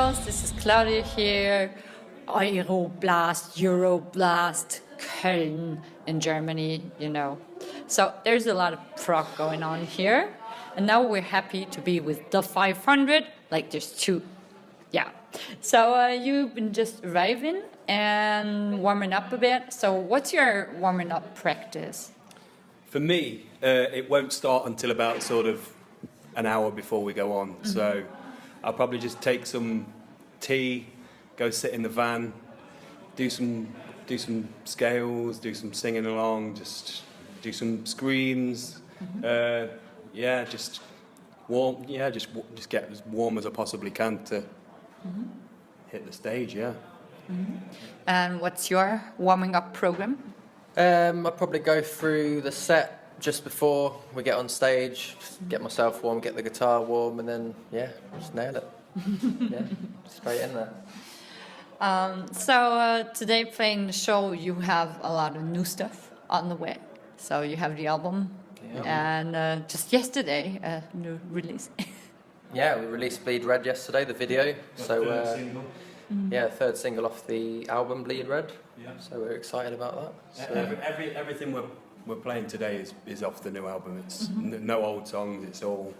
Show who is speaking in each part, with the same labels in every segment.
Speaker 1: girls, this is Claudia here. Euroblast, Köln in Germany, you know. So there's a lot of prog going on here. And now we're happy to be with the 500, like there's two. Yeah. So you've been just arriving and warming up a bit. So what's your warming up practice?
Speaker 2: For me, it won't start until about sort of an hour before we go on. Mm-hmm. So I'll probably just take some tea, go sit in the van, do some scales, do some singing along, just do some screams. Mm-hmm. Just warm. Yeah, just get as warm as I possibly can to hit the stage. Yeah.
Speaker 1: Mm-hmm. And what's your warming up program?
Speaker 3: I'll probably go through the set just before we get on stage, get myself warm, get the guitar warm, and then just nail it. Straight in there.
Speaker 1: So today playing the show, you have a lot of new stuff on the way. So you have the album, and just yesterday, a new release.
Speaker 3: We released Bleed Red yesterday, the video. Third single off the album, Bleed Red. Yeah. So we're excited about that. So.
Speaker 2: Everything we're playing today is off the new album. It's no old songs. It's all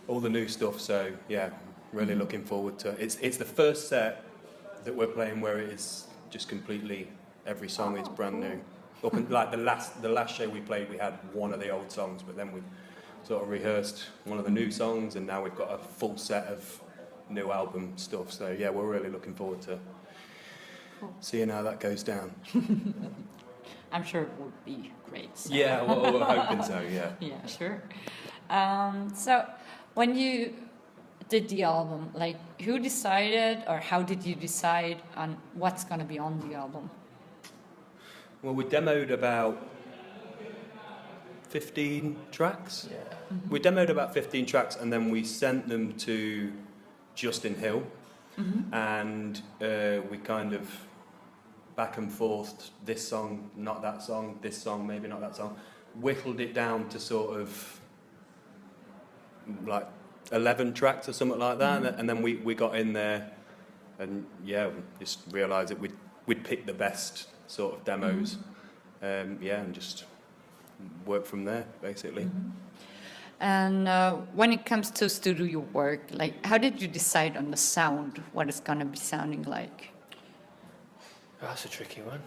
Speaker 2: the new stuff. So really looking forward to it. It's the first set that we're playing where it is just completely every song is brand new. Up and like the last show we played, we had one of the old songs, but then we sort of rehearsed one of the new songs, and now we've got a full set of new album stuff. So we're really looking forward to seeing how that goes down.
Speaker 1: I'm sure it would be great. So.
Speaker 2: Yeah, we're hoping so. Yeah.
Speaker 1: Yeah, sure. So when you did the album, like who decided, or how did you decide on what's going to be on the album?
Speaker 2: Well, we demoed about 15 tracks. Yeah. Mm-hmm. We demoed about 15 tracks, and then we sent them to Justin Hill, and we kind of back and forth, this song, not that song, this song, maybe not that song, whittled it down to sort of like 11 tracks or something like that, and then we got in there, and just realised that we'd pick the best sort of demos, and just work from there, basically.
Speaker 1: And when it comes to studio work, like how did you decide on the sound, what it's going to be sounding like?
Speaker 3: That's a tricky one.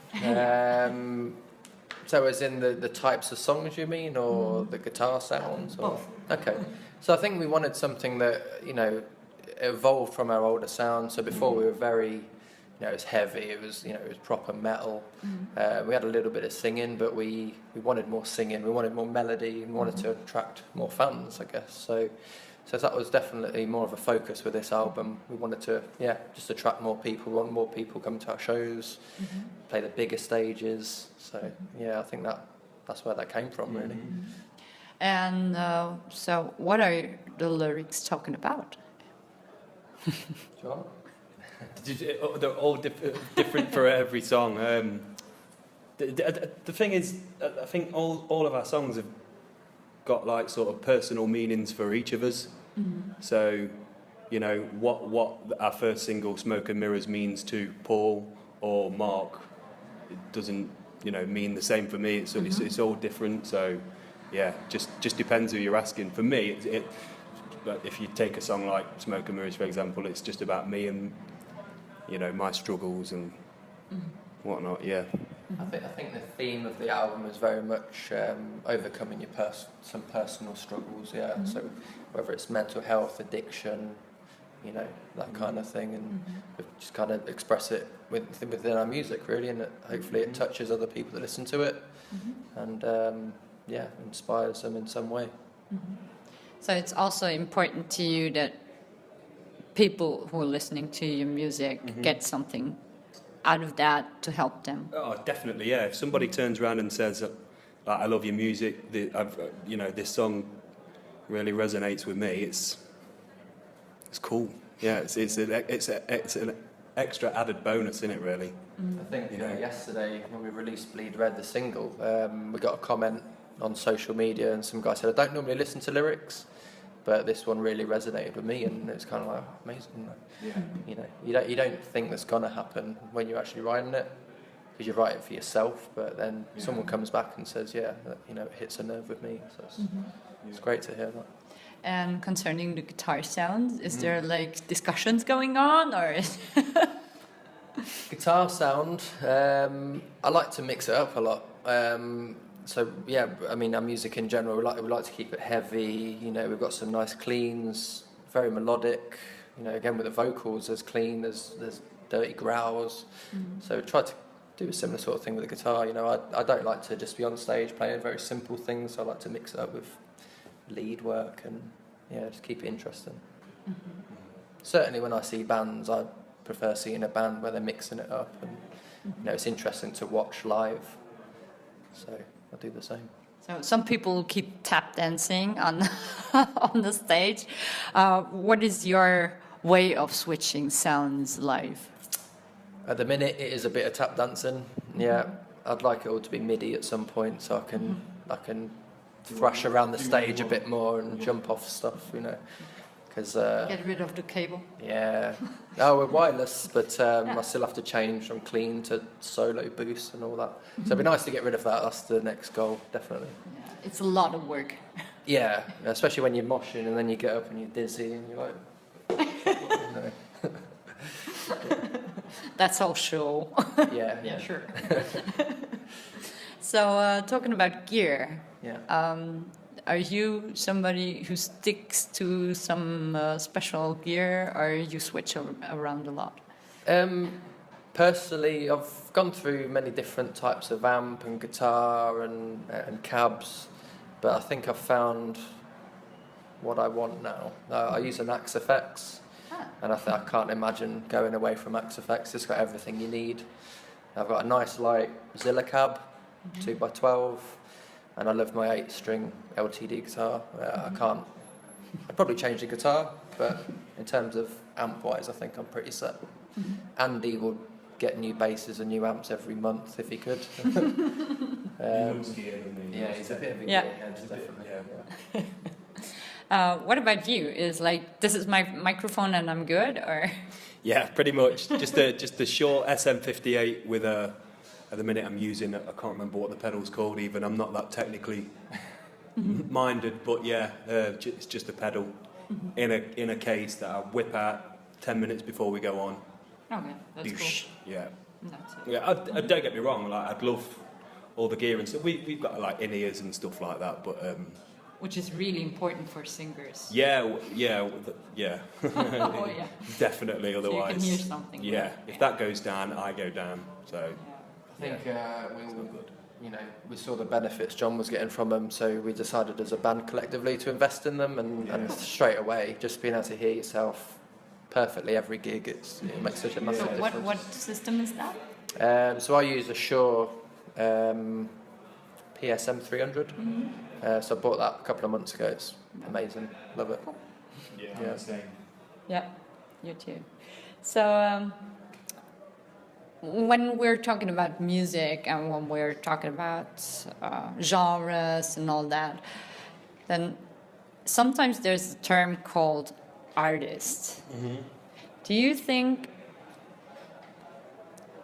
Speaker 3: So as in the types of songs you mean, or the guitar sounds? Or?
Speaker 1: Both.
Speaker 3: Okay. So I think we wanted something that, evolved from our older sound. So before we were very, it was heavy, it was proper metal. We had a little bit of singing, but we wanted more singing, we wanted more melody, we wanted to attract more fans, I guess. So that was definitely more of a focus with this album. We wanted to, just attract more people. We want more people coming to our shows, play the bigger stages. So, I think that's where that came from, really.
Speaker 1: And so what are the lyrics talking about?
Speaker 3: Sure.
Speaker 2: They're all different for every song. The thing is, I think all of our songs have got like sort of personal meanings for each of us. So, what our first single, Smoke and Mirrors, means to Paul or Mark, it doesn't, mean the same for me. It's all different. So, just depends who you're asking. For me, but if you take a song like Smoke and Mirrors, for example, it's just about me and my struggles and whatnot. I
Speaker 3: think the theme of the album is very much overcoming some personal struggles. So whether it's mental health, addiction, that kind of thing, and we just kind of express it within our music, really, and hopefully it touches other people that listen to it, and inspires them in some way.
Speaker 1: So it's also important to you that people who are listening to your music get something out of that to help them.
Speaker 2: Oh, definitely, yeah. If somebody turns around and says, "I love your music," this song really resonates with me. It's cool. Yeah, it's an extra added bonus, isn't it? Really.
Speaker 3: I think yesterday when we released Bleed Red, the single, we got a comment on social media, and some guy said, "I don't normally listen to lyrics, but this one really resonated with me, and it's kind of like amazing.
Speaker 2: Yeah.
Speaker 3: You know, you don't think that's gonna happen when you're actually writing it, because you write it for yourself, but then someone comes back and says, yeah, you know, it hits a nerve with me. So it's great to hear that.
Speaker 1: And concerning the guitar sounds, is there like discussions going on, or?
Speaker 3: Guitar sound, I like to mix it up a lot. So yeah, I mean, our music in general, we like to keep it heavy. You know, we've got some nice cleans, very melodic. You know, again with the vocals, there's clean, there's dirty growls. So try to do a similar sort of thing with the guitar. You know, I don't like to just be on stage playing very simple things. So I like to mix it up with lead work and just keep it interesting. Certainly, when I see bands, I prefer seeing a band where they're mixing it up, and you know, it's interesting to watch live. So I do the same.
Speaker 1: So some people keep tap dancing on on the stage. What is your way of switching sounds live?
Speaker 3: At the minute, it is a bit of tap dancing. Yeah, I'd like it all to be MIDI at some point, so I can thrash around the stage a bit more and jump off stuff. You know.
Speaker 1: Get rid of the cable.
Speaker 3: Yeah. No, we're wireless, but I still have to change from clean to solo boost and all that. So it'd be nice to get rid of that. That's the next goal, definitely.
Speaker 1: Yeah, it's a lot of work.
Speaker 3: Yeah, especially when you're moshing and then you get up and you're dizzy and you're like...
Speaker 1: That's all show.
Speaker 3: Yeah.
Speaker 1: Sure. So talking about gear.
Speaker 3: Yeah.
Speaker 1: Are you somebody who sticks to some special gear, or you switch around a lot?
Speaker 3: Personally, I've gone through many different types of amp and guitar and cabs, but I think I've found what I want now. I use an Axe FX, and I can't imagine going away from Axe FX. It's got everything you need. I've got a nice light Zilla cab, 2x12. And I love my 8-string LTD guitar. I'd probably change the guitar, but in terms of amp-wise, I think I'm pretty set. Andy would get new basses and new amps every month if he could.
Speaker 2: He loves gear, doesn't he?
Speaker 3: Yeah, he's a bit of a
Speaker 1: Yeah.
Speaker 3: gearhead, definitely.
Speaker 1: What about you? Is like, this is my microphone and I'm good, or?
Speaker 2: Yeah, pretty much. Just a short SM58 with a... At the minute I'm using, I can't remember what the pedal's called even, I'm not that technically minded, but yeah, it's just a pedal in a case that I whip out 10 minutes before we go on.
Speaker 1: Okay, that's cool.
Speaker 2: Yeah.
Speaker 1: That's it.
Speaker 2: Yeah, don't get me wrong, like I'd love all the gear and stuff. We've got like in-ears and stuff like that, but...
Speaker 1: Which is really important for singers.
Speaker 2: Yeah.
Speaker 1: Oh, yeah.
Speaker 2: Definitely,
Speaker 1: So
Speaker 2: otherwise...
Speaker 1: you can hear something.
Speaker 2: Yeah, if that goes down, I go down, so...
Speaker 3: I think we saw the benefits John was getting from them, so we decided as a band collectively to invest in them, and straight away, just being able to hear yourself perfectly every gig, it makes such a massive difference.
Speaker 1: What system is that?
Speaker 3: So I use a Shure PSM 300. So I bought that a couple of months ago. It's amazing, love it.
Speaker 2: Yeah, same.
Speaker 1: Yeah, you too. So when we're talking about music and when we're talking about genres and all that, then sometimes there's a term called artist. Do you think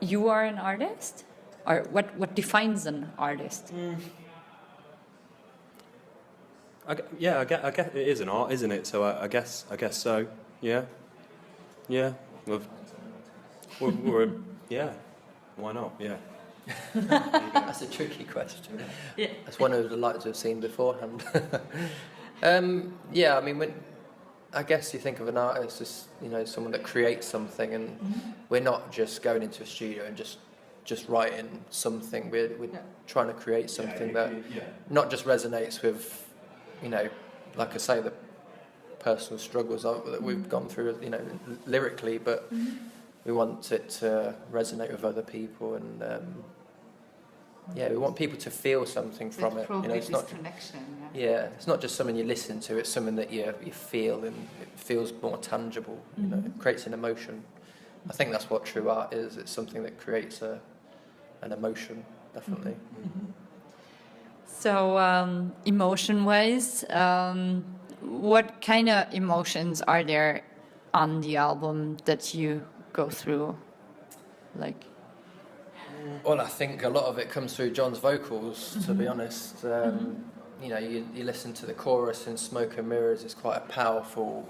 Speaker 1: you are an artist? Or what defines an artist?
Speaker 2: I guess it is an art, isn't it? So I guess so. Yeah. We're yeah. Why not? Yeah.
Speaker 3: That's a tricky question.
Speaker 1: Yeah.
Speaker 3: That's one I would like to have seen beforehand. I mean, I guess you think of an artist as someone that creates something, and we're not just going into a studio and just writing something. We're trying to create something that not just resonates with, like I say, the personal struggles that we've gone through, lyrically, but we want it to resonate with other people, and we want people to feel something from it. It's not
Speaker 1: connection.
Speaker 3: it's not just something you listen to; it's something that you feel, and it feels more tangible. It creates an emotion. I think that's what true art is. It's something that creates an emotion, definitely.
Speaker 1: So, emotion-wise, what kind of emotions are there on the album that you go through? Like,
Speaker 3: Well, I think a lot of it comes through John's vocals, to be honest. You know, you listen to the chorus in Smoke and Mirrors, it's quite a powerful,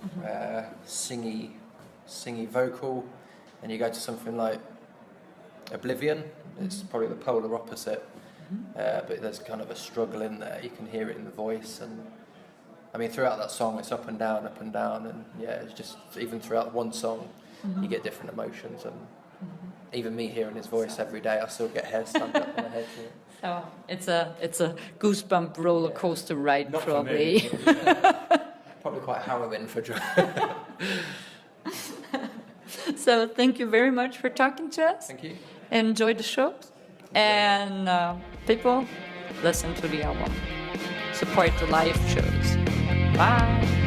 Speaker 3: singy vocal. And you go to something like Oblivion, it's probably the polar opposite. But there's kind of a struggle in there, you can hear it in the voice. And I mean, throughout that song, it's up and down, and yeah, it's just, even throughout one song, you get different emotions. And even me hearing his voice every day, I still get hair stand up on my head.
Speaker 1: so it's a goosebump roller coaster ride,
Speaker 2: Not
Speaker 1: probably.
Speaker 2: For me.
Speaker 3: Probably quite harrowing for John.
Speaker 1: So thank you very much for talking to us.
Speaker 3: Thank you.
Speaker 1: Enjoy the show, and people, listen to the album, support the live shows. Bye.